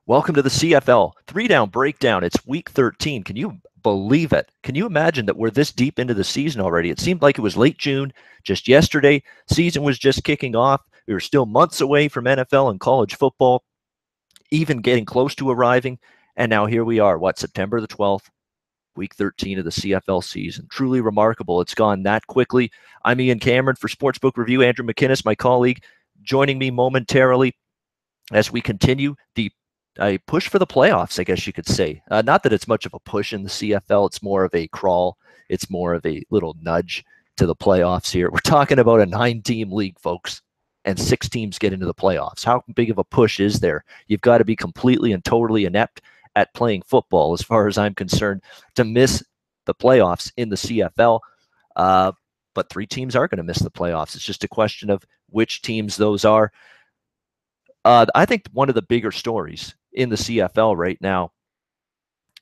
Welcome to the CFL 3-down breakdown. It's week 13. Can you believe it? Can you imagine that we're this deep into the season already? It seemed like it was late June, just yesterday. Season was just kicking off. We were still months away from NFL and college football, even getting close to arriving. And now here we are, September the 12th, week 13 of the CFL season. Truly remarkable. It's gone that quickly. I'm Ian Cameron for Sportsbook Review. Andrew McInnis, my colleague, joining me momentarily as we continue the push for the playoffs, I guess you could say. Not that it's much of a push in the CFL. It's more of a crawl. It's more of a little nudge to the playoffs here. We're talking about a 9-team league, folks, and 6 teams get into the playoffs. How big of a push is there? You've got to be completely and totally inept at playing football, as far as I'm concerned, to miss the playoffs in the CFL. But 3 teams are going to miss the playoffs. It's just a question of which teams those are. I think one of the bigger stories in the CFL right now,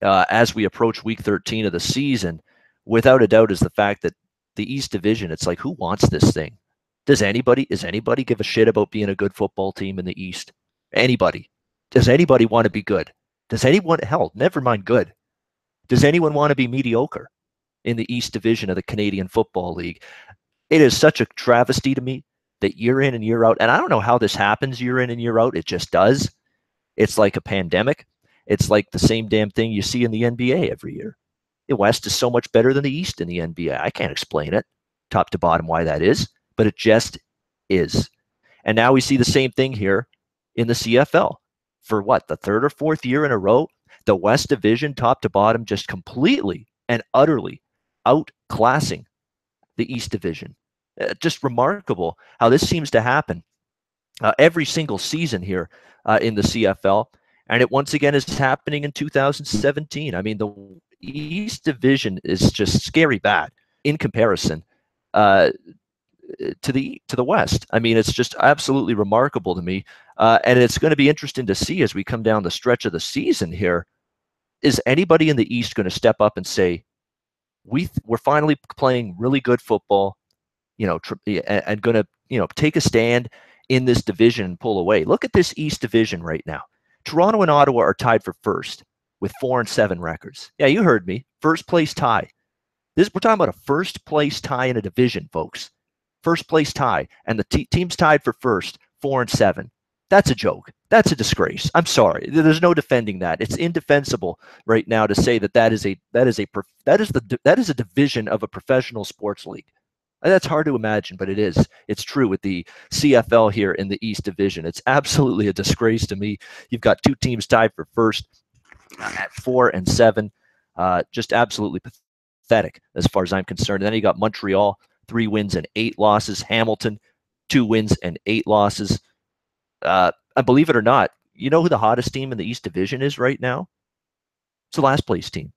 as we approach week 13 of the season, without a doubt, is the fact that the East Division, it's like, who wants this thing? Does anybody give a shit about being a good football team in the East? Anybody? Does anybody want to be good? Does anyone, hell, never mind good. Does anyone want to be mediocre in the East Division of the Canadian Football League? It is such a travesty to me that year in and year out, and I don't know how this happens year in and year out, it just does. It's like a pandemic. It's like the same damn thing you see in the NBA every year. The West is so much better than the East in the NBA. I can't explain it, top to bottom, why that is, but it just is. And now we see the same thing here in the CFL. For the third or fourth year in a row, the West Division, top to bottom, just completely and utterly outclassing the East Division. Just remarkable how this seems to happen every single season here in the CFL. And it once again is happening in 2017. I mean, the East Division is just scary bad in comparison to the West. I mean, it's just absolutely remarkable to me. And it's going to be interesting to see as we come down the stretch of the season here. Is anybody in the East going to step up and say, we're finally playing really good football, and going to, take a stand in this division and pull away? Look at this East Division right now. Toronto and Ottawa are tied for first with 4-7 records. Yeah, you heard me. First place tie. We're talking about a first place tie in a division, folks. First place tie, and the team's tied for first, 4-7. That's a joke. That's a disgrace. I'm sorry. There's no defending that. It's indefensible right now to say that is a division of a professional sports league. That's hard to imagine, but it is. It's true with the CFL here in the East Division. It's absolutely a disgrace to me. You've got 2 teams tied for first at 4-7. Just absolutely pathetic as far as I'm concerned. And then you got Montreal, 3 wins and 8 losses. Hamilton, 2 wins and 8 losses. Believe it or not, you know who the hottest team in the East Division is right now? It's the last place team.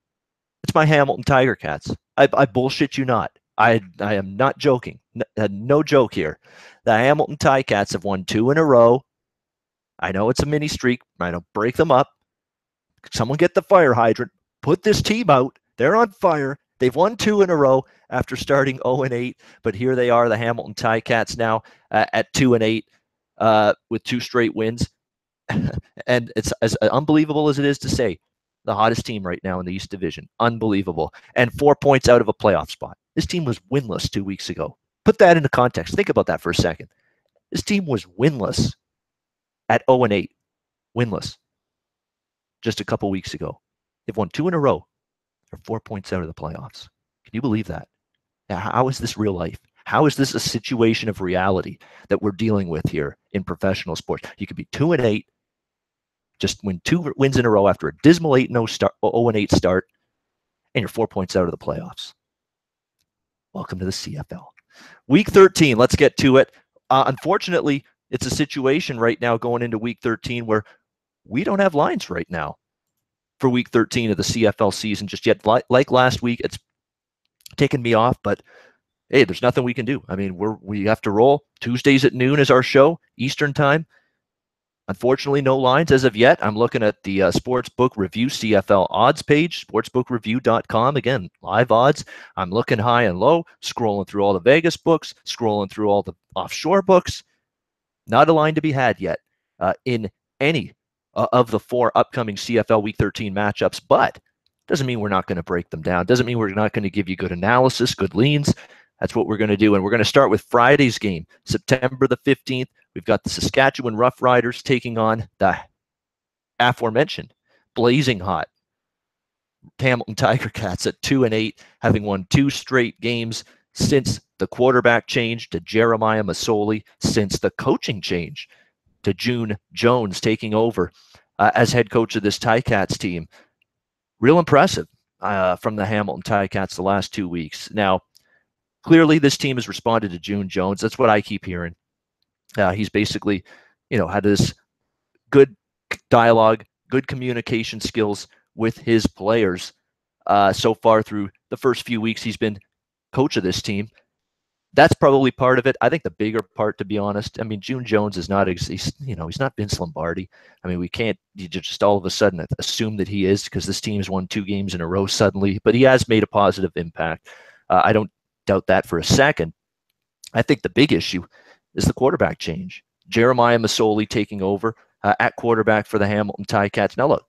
It's my Hamilton Tiger Cats. I bullshit you not. I am not joking. No joke here. The Hamilton Ticats have won 2 in a row. I know it's a mini streak. I know, break them up. Someone get the fire hydrant. Put this team out. They're on fire. They've won 2 in a row after starting 0-8. But here they are, the Hamilton Ticats now at 2-8 with 2 straight wins. And it's as unbelievable as it is to say, the hottest team right now in the East Division. Unbelievable. And 4 points out of a playoff spot. This team was winless 2 weeks ago. Put that into context. Think about that for a second. This team was winless at 0-8. Winless. Just a couple weeks ago. They've won 2 in a row. They're 4 points out of the playoffs. Can you believe that? Now, how is this real life? How is this a situation of reality that we're dealing with here in professional sports? You could be 2-8, just win 2 wins in a row after a dismal 0-8 start, and you're 4 points out of the playoffs. Welcome to the CFL. Week 13, let's get to it. Unfortunately, it's a situation right now going into week 13 where we don't have lines right now for week 13 of the CFL season just yet. Like last week, it's taken me off, but hey, there's nothing we can do. I mean, we have to roll. Tuesdays at noon is our show, Eastern time. Unfortunately, no lines as of yet. I'm looking at the Sportsbook Review CFL odds page, sportsbookreview.com. Again, live odds. I'm looking high and low, scrolling through all the Vegas books, scrolling through all the offshore books. Not a line to be had yet in any of the 4 upcoming CFL Week 13 matchups, but doesn't mean we're not going to break them down. Doesn't mean we're not going to give you good analysis, good leans. That's what we're going to do. And we're going to start with Friday's game, September the 15th. We've got the Saskatchewan Roughriders taking on the aforementioned blazing hot Hamilton Tiger Cats at 2-8, having won 2 straight games since the quarterback change to Jeremiah Masoli, since the coaching change to June Jones taking over as head coach of this Ticats team. Real impressive from the Hamilton Ticats the last 2 weeks. Now, clearly this team has responded to June Jones. That's what I keep hearing. He's basically, had this good dialogue, good communication skills with his players so far through the first few weeks he's been coach of this team. That's probably part of it. I think the bigger part, to be honest, I mean, June Jones is not, he's not Vince Lombardi. I mean, we can't just all of a sudden assume that he is, because this team's won 2 games in a row suddenly, but he has made a positive impact. I don't doubt that for a second. I think the big issue is the quarterback change. Jeremiah Masoli taking over at quarterback for the Hamilton Ticats. Now, look,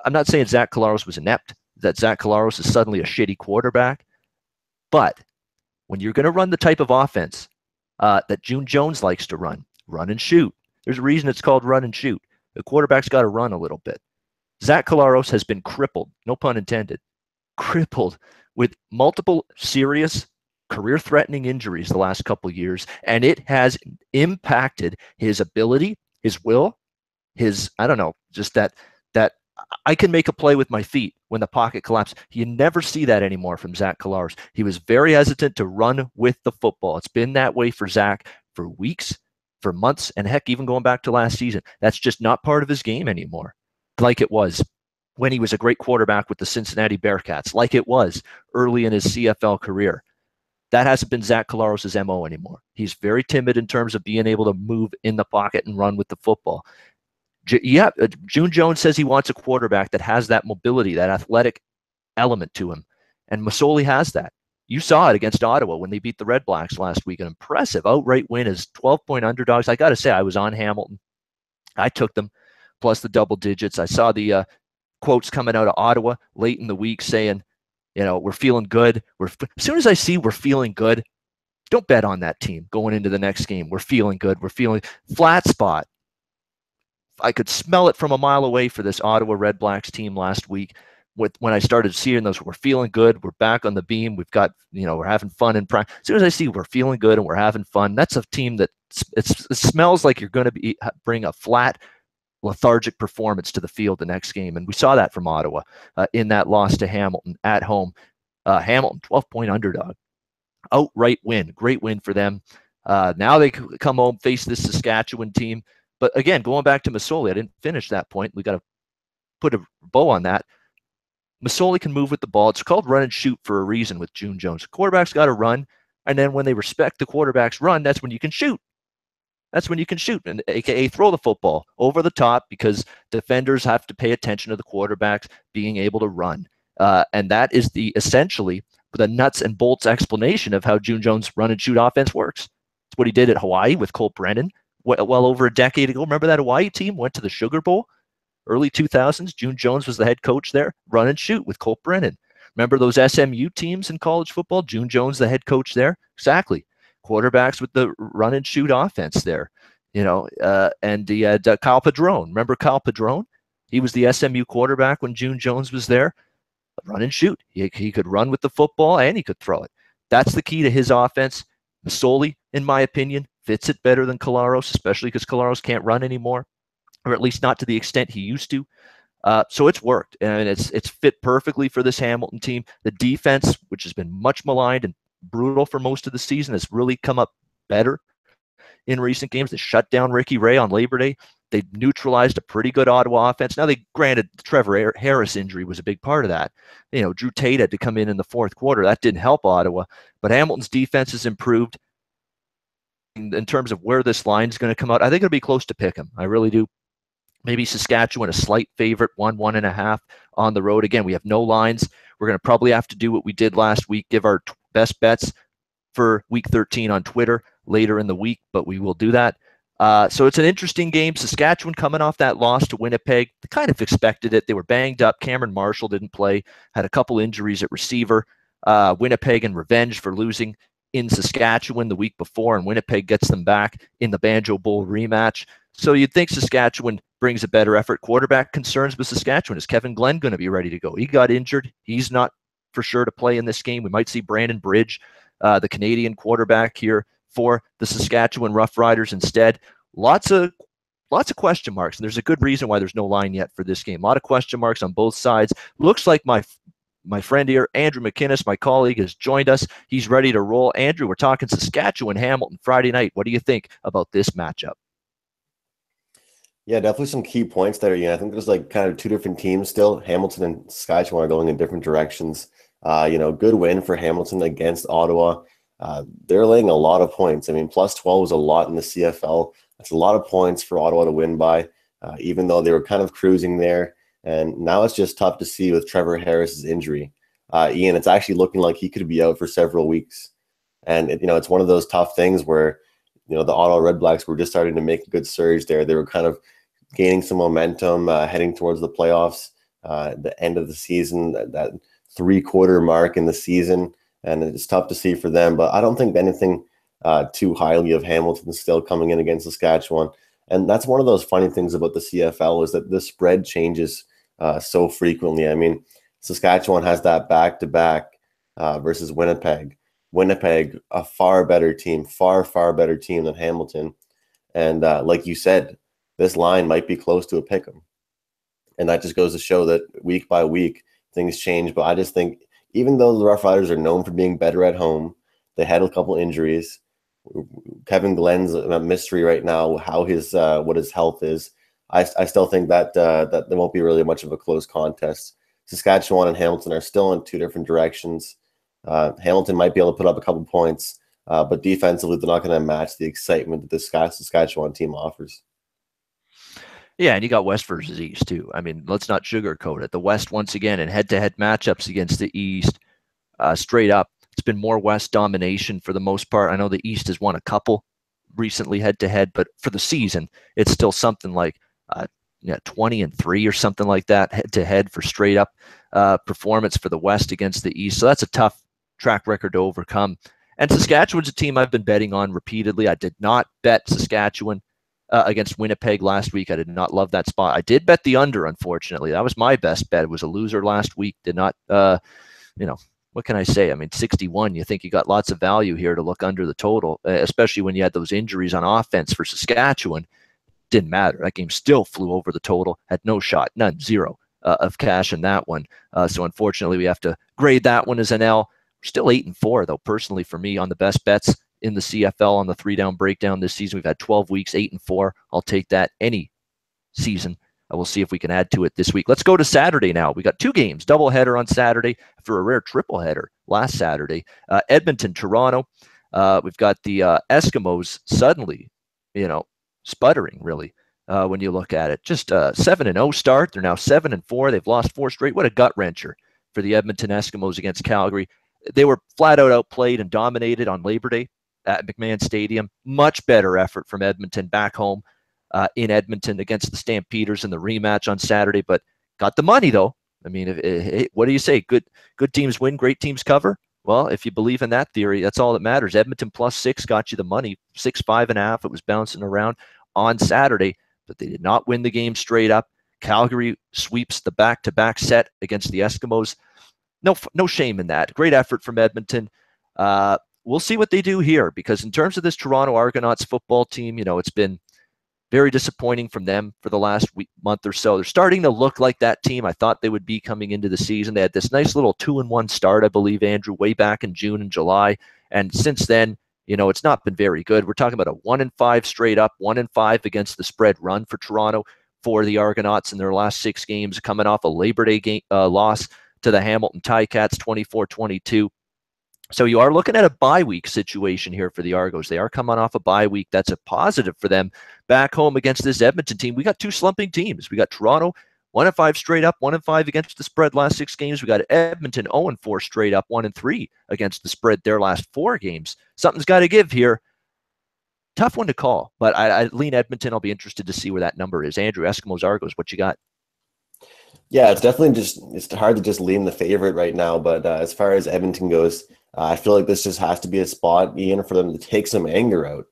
I'm not saying Zach Collaros was inept, that Zach Collaros is suddenly a shitty quarterback, but when you're going to run the type of offense that June Jones likes to run and shoot, there's a reason it's called run and shoot. The quarterback's got to run a little bit. Zach Collaros has been crippled, no pun intended, crippled with multiple serious career-threatening injuries the last couple of years, and it has impacted his ability, his will, his, just that I can make a play with my feet when the pocket collapses. You never see that anymore from Zach Collaros. He was very hesitant to run with the football. It's been that way for Zach for weeks, for months, and heck, even going back to last season. That's just not part of his game anymore, like it was when he was a great quarterback with the Cincinnati Bearcats, like it was early in his CFL career. That hasn't been Zach Collaros' MO anymore. He's very timid in terms of being able to move in the pocket and run with the football. June Jones says he wants a quarterback that has that mobility, that athletic element to him. And Masoli has that. You saw it against Ottawa when they beat the Red Blacks last week. An impressive outright win as 12-point underdogs. I got to say, I was on Hamilton. I took them, plus the double digits. I saw the quotes coming out of Ottawa late in the week saying, we're feeling good. As soon as I see we're feeling good, don't bet on that team going into the next game. We're feeling good. We're feeling flat spot. I could smell it from a mile away for this Ottawa Red Blacks team last week. When I started seeing those, we're feeling good. We're back on the beam. We've got, we're having fun in practice. As soon as I see we're feeling good and we're having fun, that's a team that it smells like you're going to bring a flat, lethargic performance to the field the next game. And we saw that from Ottawa in that loss to Hamilton at home. Hamilton, 12-point underdog. Outright win. Great win for them. Now they come home, face this Saskatchewan team. But again, going back to Masoli, I didn't finish that point. We got to put a bow on that. Masoli can move with the ball. It's called run and shoot for a reason with June Jones. The quarterback's got to run, and then when they respect the quarterback's run, that's when you can shoot. That's when you can shoot, and AKA throw the football over the top, because defenders have to pay attention to the quarterbacks being able to run. And that is essentially the nuts and bolts explanation of how June Jones' run and shoot offense works. It's what he did at Hawaii with Colt Brennan well over a decade ago. Remember that Hawaii team went to the Sugar Bowl? Early 2000s, June Jones was the head coach there. Run and shoot with Colt Brennan. Remember those SMU teams in college football? June Jones, the head coach there? Exactly. Quarterbacks with the run and shoot offense there. And he had Kyle Padron. Remember Kyle Padron? He was the SMU quarterback when June Jones was there. Run and shoot. He could run with the football and he could throw it. That's the key to his offense. Masoli, in my opinion, fits it better than Collaros, especially because Collaros can't run anymore, or at least not to the extent he used to. So it's worked, and it's fit perfectly for this Hamilton team. The defense, which has been much maligned and brutal for most of the season, has really come up better in recent games. They shut down Ricky Ray on Labor Day. They neutralized a pretty good Ottawa offense. Now, granted, the Trevor Harris injury was a big part of that. Drew Tate had to come in the fourth quarter. That didn't help Ottawa, but Hamilton's defense has improved. In terms of where this line is going to come out, I think it'll be close to pick 'em. I really do. Maybe Saskatchewan, a slight favorite, 1.5 on the road. Again, we have no lines. We're going to probably have to do what we did last week, give our best bets for Week 13 on Twitter later in the week, but we will do that. So it's an interesting game. Saskatchewan coming off that loss to Winnipeg. They kind of expected it. They were banged up. Cameron Marshall didn't play, had a couple injuries at receiver. Winnipeg in revenge for losing in Saskatchewan the week before, and Winnipeg gets them back in the Banjo Bowl rematch. So you'd think Saskatchewan brings a better effort. Quarterback concerns with Saskatchewan. Is Kevin Glenn going to be ready to go? He got injured. He's not for sure to play in this game. We might see Brandon Bridge, the Canadian quarterback here for the Saskatchewan Roughriders instead. Lots of question marks, and there's a good reason why there's no line yet for this game. A lot of question marks on both sides. Looks like my friend here, Andrew McInnis, my colleague, has joined us. He's ready to roll. Andrew, we're talking Saskatchewan, Hamilton, Friday night. What do you think about this matchup? Yeah, definitely some key points there. I think there's like kind of two different teams still. Hamilton and Saskatchewan are going in different directions. Good win for Hamilton against Ottawa. They're laying a lot of points. I mean, plus 12 is a lot in the CFL. That's a lot of points for Ottawa to win by, even though they were kind of cruising there. And now it's just tough to see with Trevor Harris's injury. Ian, it's actually looking like he could be out for several weeks. And, it's one of those tough things where, the Ottawa Redblacks were just starting to make a good surge there. They were kind of gaining some momentum, heading towards the playoffs, the end of the season, that three-quarter mark in the season. And it's tough to see for them. But I don't think anything too highly of Hamilton still coming in against Saskatchewan. And that's one of those funny things about the CFL is that the spread changes so frequently. I mean, Saskatchewan has that back-to-back versus Winnipeg. Winnipeg, a far better team, far better team than Hamilton. And like you said, this line might be close to a pick 'em. And that just goes to show that week by week, things change. But I just think even though the Rough Riders are known for being better at home, they had a couple injuries. Kevin Glenn's a mystery right now, how his what his health is. I still think that that there won't be really much of a close contest. Saskatchewan and Hamilton are still in two different directions. Hamilton might be able to put up a couple points, but defensively, they're not going to match the excitement that the Saskatchewan team offers. Yeah, and you got West versus East, too. I mean, let's not sugarcoat it. The West, once again, in head-to-head matchups against the East, straight up, it's been more West domination for the most part. I know the East has won a couple recently head-to-head, but for the season, it's still something like 20-3 or something like that head-to-head for straight-up performance for the West against the East. So that's a tough track record to overcome. And Saskatchewan's a team I've been betting on repeatedly. I did not bet Saskatchewan against Winnipeg last week. I did not love that spot. I did bet the under, unfortunately. That was my best bet. It was a loser last week. Did not, what can I say? I mean, 61, you think you got lots of value here to look under the total, especially when you had those injuries on offense for Saskatchewan. Didn't matter. That game still flew over the total, had no shot, none, zero of cash in that one. So unfortunately, we have to grade that one as an L. We're still 8-4, though, personally, for me, on the best bets in the CFL on the 3-down breakdown this season. We've had 12 weeks, 8-4. I'll take that any season. We'll see if we can add to it this week. Let's go to Saturday now. We got two games, doubleheader on Saturday after a rare tripleheader last Saturday. Edmonton, Toronto. We've got the Eskimos suddenly, sputtering, really, when you look at it. Just a 7-0 start. They're now 7-4. They've lost 4 straight. What a gut wrencher for the Edmonton Eskimos against Calgary. They were flat out outplayed and dominated on Labor Day at McMahon Stadium. Much better effort from Edmonton back home in Edmonton against the Stampeders in the rematch on Saturday, but got the money, though. I mean, what do you say? Good teams win, great teams cover? Well, if you believe in that theory, that's all that matters. Edmonton +6 got you the money, 6-5.5. It was bouncing around on Saturday, but they did not win the game straight up. Calgary sweeps the back-to-back set against the Eskimos. No shame in that. Great effort from Edmonton. We'll see what they do here, because in terms of this Toronto Argonauts football team, it's been very disappointing from them for the last month or so. They're starting to look like that team I thought they would be coming into the season. They had this nice little 2-1 start, I believe, Andrew, way back in June and July. And since then, it's not been very good. We're talking about a 1-5 straight up, 1-5 against the spread run for Toronto for the Argonauts in their last 6 games, coming off a Labor Day loss to the Hamilton Ticats, 24-22. So you are looking at a bye week situation here for the Argos. They are coming off a bye week. That's a positive for them back home against this Edmonton team. We got 2 slumping teams. We got Toronto, 1-5 straight up, 1-5 against the spread last 6 games. We got Edmonton, 0-4 straight up, 1-3 against the spread their last 4 games. Something's got to give here. Tough one to call, but I lean Edmonton. I'll be interested to see where that number is. Andrew, Eskimos, Argos, what you got? Yeah, it's definitely it's hard to just lean the favorite right now. But as far as Edmonton goes, I feel like this just has to be a spot, Ian, for them to take some anger out.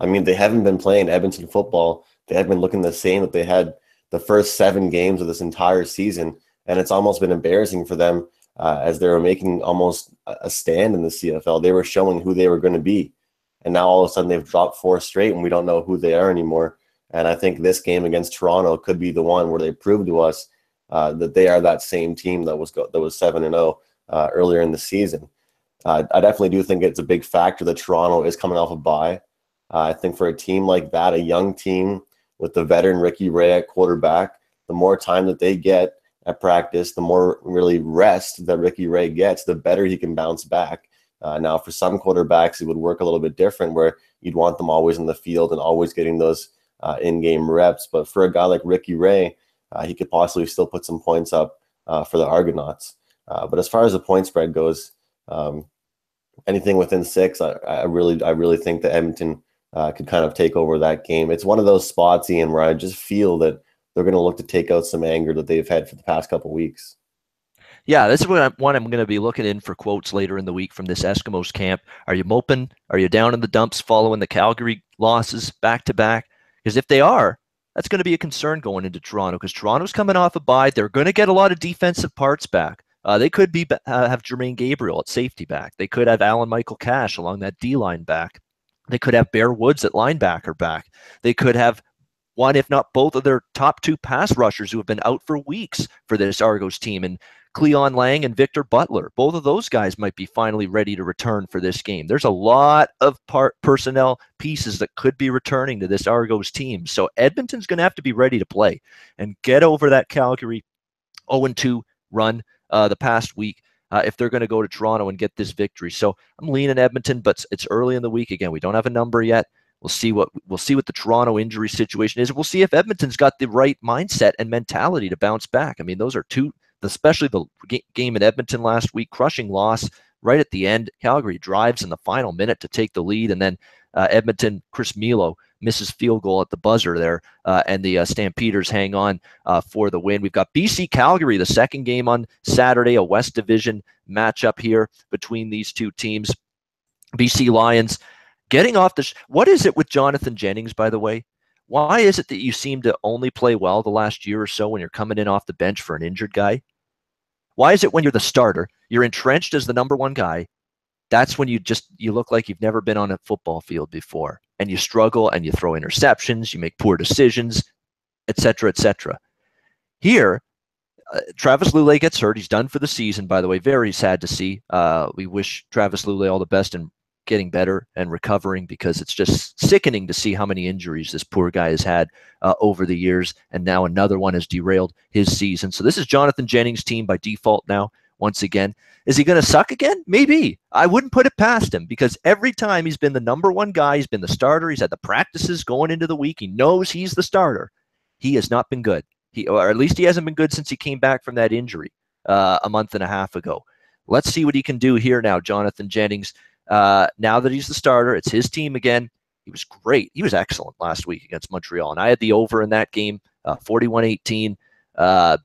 I mean, they haven't been playing Edmonton football. They have been looking the same that they had the first 7 games of this entire season, and it's almost been embarrassing for them as they were making almost a stand in the CFL. They were showing who they were going to be, and now all of a sudden they've dropped 4 straight, and we don't know who they are anymore. And I think this game against Toronto could be the one where they prove to us that they are that same team that was 7-0 earlier in the season. I definitely do think it's a big factor that Toronto is coming off a bye. I think for a team like that, a young team with the veteran Ricky Ray at quarterback, the more time that they get at practice, the more really rest that Ricky Ray gets, the better he can bounce back. Now, for some quarterbacks, it would work a little bit different where you'd want them always in the field and always getting those in-game reps. But for a guy like Ricky Ray, he could possibly still put some points up for the Argonauts. But as far as the point spread goes, anything within 6, I really think that Edmonton could kind of take over that game. It's one of those spots, Ian, where I just feel that they're going to look to take out some anger that they've had for the past couple of weeks. Yeah, this is one I'm going to be looking in for quotes later in the week from this Eskimos camp. Are you moping? Are you down in the dumps following the Calgary losses back to back? Because if they are, that's going to be a concern going into Toronto, because Toronto's coming off a bye. They're going to get a lot of defensive parts back. They could have Jermaine Gabriel at safety back. They could have Alan Michael Cash along that D-line back. They could have Bear Woods at linebacker back. They could have one, if not both, of their top 2 pass rushers who have been out for weeks for this Argos team, and Cleon Lang and Victor Butler. Both of those guys might be finally ready to return for this game. There's a lot of personnel pieces that could be returning to this Argos team. So Edmonton's going to have to be ready to play and get over that Calgary 0-2 run the past week if they're going to go to Toronto and get this victory. So I'm leaning Edmonton, but it's early in the week. Again, we don't have a number yet. We'll see what the Toronto injury situation is. We'll see if Edmonton's got the right mindset and mentality to bounce back. I mean, those are two, especially the game in Edmonton last week, crushing loss right at the end. Calgary drives in the final minute to take the lead, and then Edmonton, Chris Milo misses field goal at the buzzer there, and the Stampeders hang on for the win. We've got BC Calgary, the second game on Saturday, a West Division matchup here between these two teams. BC Lions getting off the what is it with Jonathan Jennings, by the way? Why is it that you seem to only play well the last year or so when you're coming in off the bench for an injured guy? Why is it when you're the starter, you're entrenched as the number one guy, that's when you look like you've never been on a football field before, and you struggle and you throw interceptions, you make poor decisions, etc., etc. Here, Travis Lulay gets hurt. He's done for the season, by the way. Very sad to see. We wish Travis Lulay all the best in getting better and recovering, because it's just sickening to see how many injuries this poor guy has had over the years, and now another one has derailed his season. So this is Jonathan Jennings' team by default now, once again. Is he going to suck again? Maybe. I wouldn't put it past him, because every time he's been the number one guy, he's been the starter, he's had the practices going into the week, he knows he's the starter. He has not been good. Or at least he hasn't been good since he came back from that injury a month and a half ago. Let's see what he can do here now, Jonathan Jennings. Now that he's the starter, it's his team again. He was great. He was excellent last week against Montreal, and I had the over in that game, 41-18.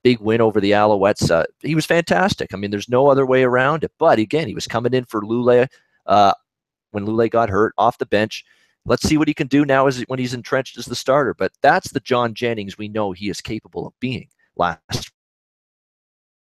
Big win over the Alouettes. He was fantastic. I mean, there's no other way around it. But again, he was coming in for Lulay when Lulay got hurt off the bench. Let's see what he can do now when he's entrenched as the starter. But that's the John Jennings we know he is capable of being. Last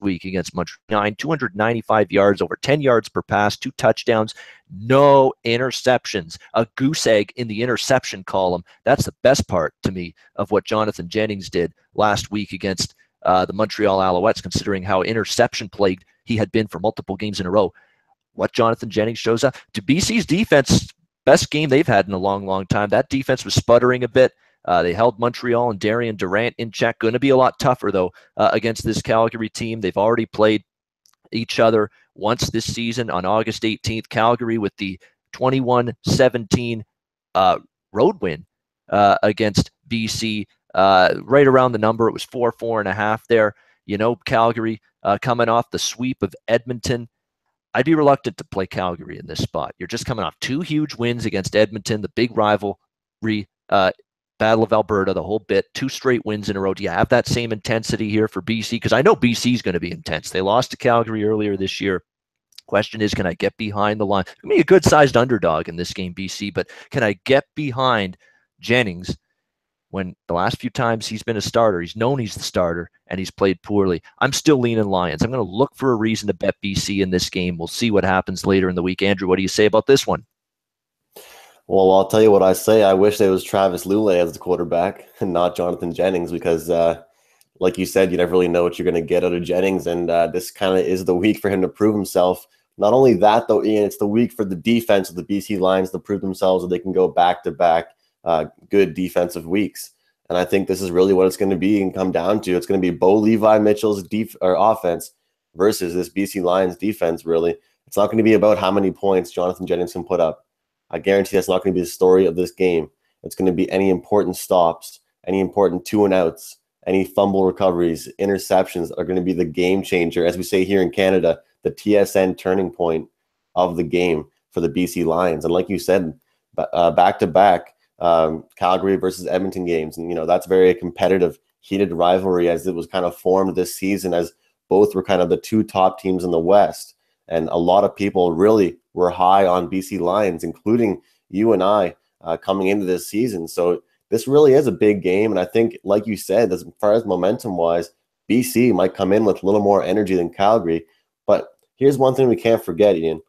week against Montreal, 295 yards, over 10 yards per pass, 2 touchdowns, no interceptions, a goose egg in the interception column. That's the best part to me of what Jonathan Jennings did last week against the Montreal Alouettes, considering how interception plagued he had been for multiple games in a row. What Jonathan Jennings shows up to BC's defense, best game they've had in a long, long time. That defense was sputtering a bit. They held Montreal and Darian Durant in check. Going to be a lot tougher, though, against this Calgary team. They've already played each other once this season on August 18th. Calgary with the 21-17 road win against BC. Right around the number. It was 4.5 there. You know, Calgary coming off the sweep of Edmonton. I'd be reluctant to play Calgary in this spot. You're just coming off 2 huge wins against Edmonton, the big rival Battle of Alberta, the whole bit, 2 straight wins in a row. Do you have that same intensity here for BC? Because I know BC is going to be intense. They lost to Calgary earlier this year. Question is, can I get behind the line? I mean, a good-sized underdog in this game, BC, but can I get behind Jennings when the last few times he's been a starter, he's known he's the starter, and he's played poorly? I'm still leaning Lions. I'm going to look for a reason to bet BC in this game. We'll see what happens later in the week. Andrew, what do you say about this one? Well, I'll tell you what I say. I wish it was Travis Lulay as the quarterback and not Jonathan Jennings because, like you said, you never really know what you're going to get out of Jennings, and this kind of is the week for him to prove himself. Not only that, though, Ian, it's the week for the defense of the BC Lions to prove themselves that they can go back-to-back good defensive weeks. And I think this is really what it's going to be and come down to. It's going to be Bo Levi Mitchell's offense versus this BC Lions defense, really. It's not going to be about how many points Jonathan Jennings can put up. I guarantee that's not going to be the story of this game. It's going to be any important stops, any important 2-and-outs, any fumble recoveries, interceptions are going to be the game changer. As we say here in Canada, the TSN turning point of the game for the BC Lions. And like you said, back-to-back Calgary versus Edmonton games. And, that's very competitive, heated rivalry as it was kind of formed this season as both were kind of the 2 top teams in the West. And a lot of people really were high on BC Lions, including you and I coming into this season. So this really is a big game. And I think, like you said, as far as momentum-wise, BC might come in with a little more energy than Calgary. But here's one thing we can't forget, Ian.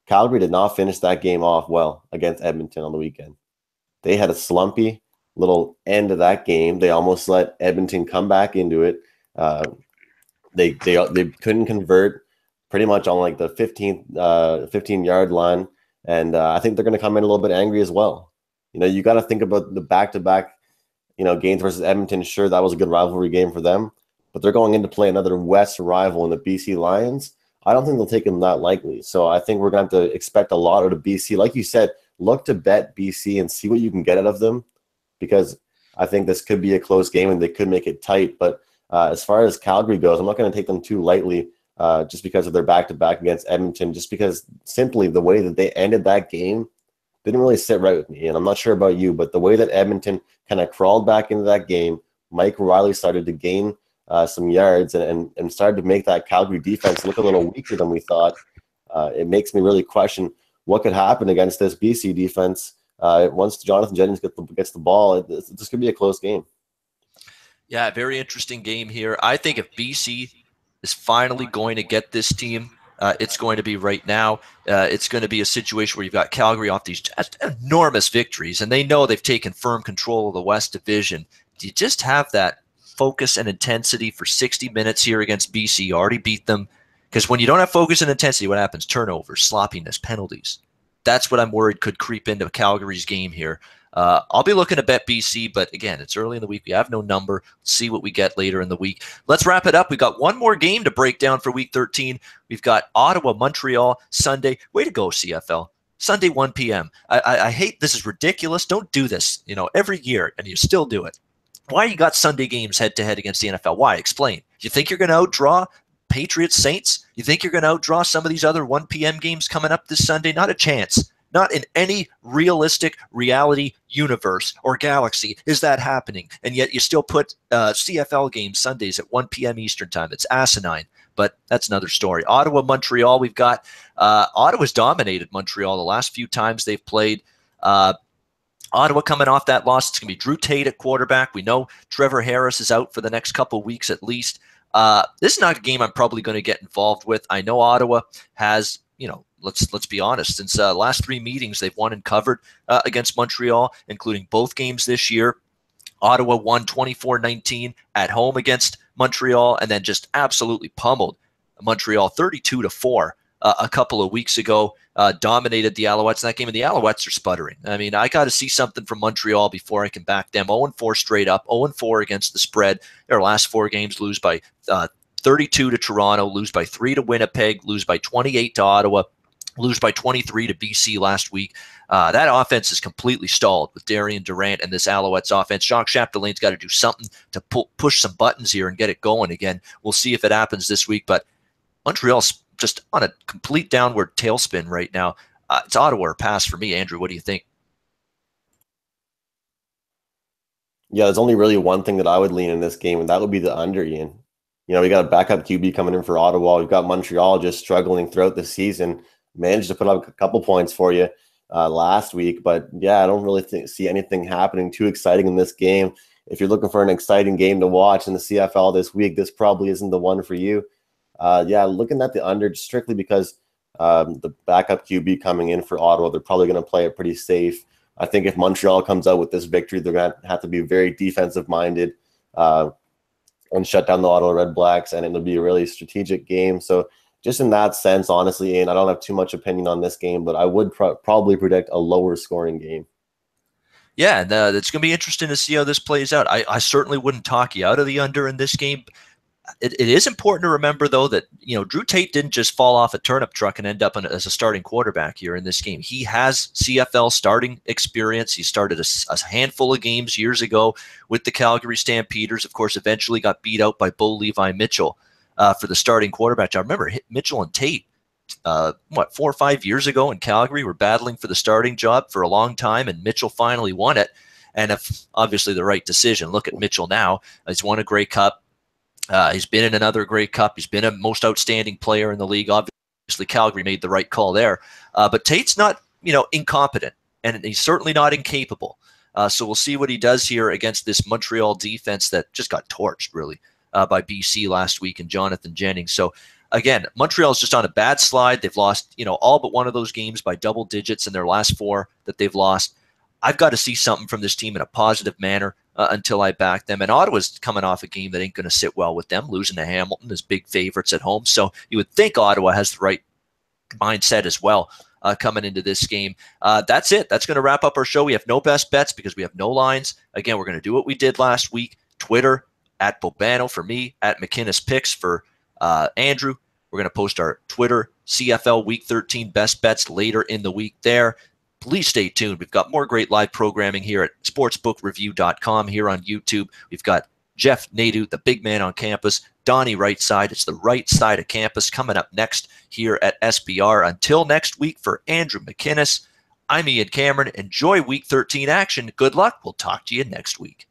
Calgary did not finish that game off well against Edmonton on the weekend. They had a slumpy little end of that game. They almost let Edmonton come back into it. They couldn't convert pretty much on like the 15-yard line. And I think they're going to come in a little bit angry as well. You got to think about the back-to-back, games versus Edmonton. Sure, that was a good rivalry game for them, but they're going in to play another West rival in the BC Lions. I don't think they'll take them that lightly. So I think we're going to have to expect a lot out of BC. Like you said, look to bet BC and see what you can get out of them, because I think this could be a close game and they could make it tight. But as far as Calgary goes, I'm not going to take them too lightly just because of their back-to-back against Edmonton, just because simply the way that they ended that game didn't really sit right with me. And I'm not sure about you, but the way that Edmonton kind of crawled back into that game, Mike Riley started to gain some yards and started to make that Calgary defense look a little weaker than we thought. It makes me really question what could happen against this BC defense once Jonathan Jennings gets the ball. This could be a close game. Yeah, very interesting game here. I think if BC is finally going to get this team, it's going to be right now. It's going to be a situation where you've got Calgary off these just enormous victories, and they know they've taken firm control of the West Division. Do you just have that focus and intensity for 60 minutes here against BC? You already beat them. Because when you don't have focus and intensity, what happens? Turnovers, sloppiness, penalties. That's what I'm worried could creep into Calgary's game here. I'll be looking to bet BC, but again, it's early in the week. We have no number. Let's see what we get later in the week. Let's wrap it up. We've got one more game to break down for Week 13. We've got Ottawa, Montreal, Sunday. Way to go, CFL. Sunday, 1 p.m. I hate this. Is ridiculous. Don't do this, every year, and you still do it. Why you got Sunday games head-to-head against the NFL? Why? Explain. You think you're going to outdraw Patriots, Saints? You think you're going to outdraw some of these other 1 p.m. games coming up this Sunday? Not a chance. Not in any realistic reality universe or galaxy is that happening. And yet you still put CFL games Sundays at 1 p.m. Eastern time. It's asinine, but that's another story. Ottawa, Montreal, we've got Ottawa's dominated Montreal the last few times they've played. Ottawa coming off that loss. It's going to be Drew Tate at quarterback. We know Trevor Harris is out for the next couple of weeks at least. This is not a game I'm probably going to get involved with. I know Ottawa has, let's be honest, since the last 3 meetings they've won and covered against Montreal, including both games this year. Ottawa won 24-19 at home against Montreal and then just absolutely pummeled Montreal 32-4 a couple of weeks ago. Dominated the Alouettes in that game, and the Alouettes are sputtering. I mean, I got to see something from Montreal before I can back them. 0-4 straight up, 0-4 against the spread. Their last 4 games lose by 32 to Toronto, lose by 3 to Winnipeg, lose by 28 to Ottawa, lose by 23 to BC last week. That offense is completely stalled with Darian Durant and this Alouettes offense. Jacques Chapdelaine's got to do something to push some buttons here and get it going again. We'll see if it happens this week, but Montreal's just on a complete downward tailspin right now. It's Ottawa or pass for me. Andrew, what do you think? Yeah, there's only really one thing that I would lean in this game, and that would be the under, Ian. We got a backup QB coming in for Ottawa. We've got Montreal just struggling throughout the season. Managed to put up a couple points for you last week, but yeah, I don't really see anything happening too exciting in this game. If you're looking for an exciting game to watch in the CFL this week, this probably isn't the one for you. Yeah, looking at the under strictly because the backup QB coming in for Ottawa, they're probably going to play it pretty safe. I think if Montreal comes out with this victory, they're going to have to be very defensive minded and shut down the Ottawa Red Blacks, and it'll be a really strategic game. So just in that sense, honestly, and I don't have too much opinion on this game, but I would probably predict a lower scoring game. Yeah, and it's going to be interesting to see how this plays out. I certainly wouldn't talk you out of the under in this game. It is important to remember, though, that Drew Tate didn't just fall off a turnip truck and end up as a starting quarterback here in this game. He has CFL starting experience. He started a handful of games years ago with the Calgary Stampeders. Of course, eventually got beat out by Bo Levi Mitchell for the starting quarterback. I remember Mitchell and Tate, 4 or 5 years ago in Calgary, were battling for the starting job for a long time, and Mitchell finally won it. And obviously the right decision. Look at Mitchell now. He's won a Grey Cup. He's been in another Grey Cup. He's been a most outstanding player in the league. Obviously, Calgary made the right call there. But Tate's not, incompetent, and he's certainly not incapable. So we'll see what he does here against this Montreal defense that just got torched, really, by BC last week and Jonathan Jennings. So, again, Montreal's just on a bad slide. They've lost, all but one of those games by double digits in their last 4 that they've lost. I've got to see something from this team in a positive manner until I back them. And Ottawa's coming off a game that ain't going to sit well with them, losing to Hamilton as big favorites at home. So you would think Ottawa has the right mindset as well coming into this game. That's it. That's going to wrap up our show. We have no best bets because we have no lines. Again, we're going to do what we did last week. Twitter, at Bobano for me, at McInnis Picks for Andrew. We're going to post our Twitter CFL Week 13 best bets later in the week there. Please stay tuned. We've got more great live programming here at sportsbookreview.com here on YouTube. We've got Jeff Nadu, the big man on campus, Donnie Right Side. It's the right side of campus coming up next here at SBR. Until next week, for Andrew McInnis, I'm Ian Cameron. Enjoy Week 13 action. Good luck. We'll talk to you next week.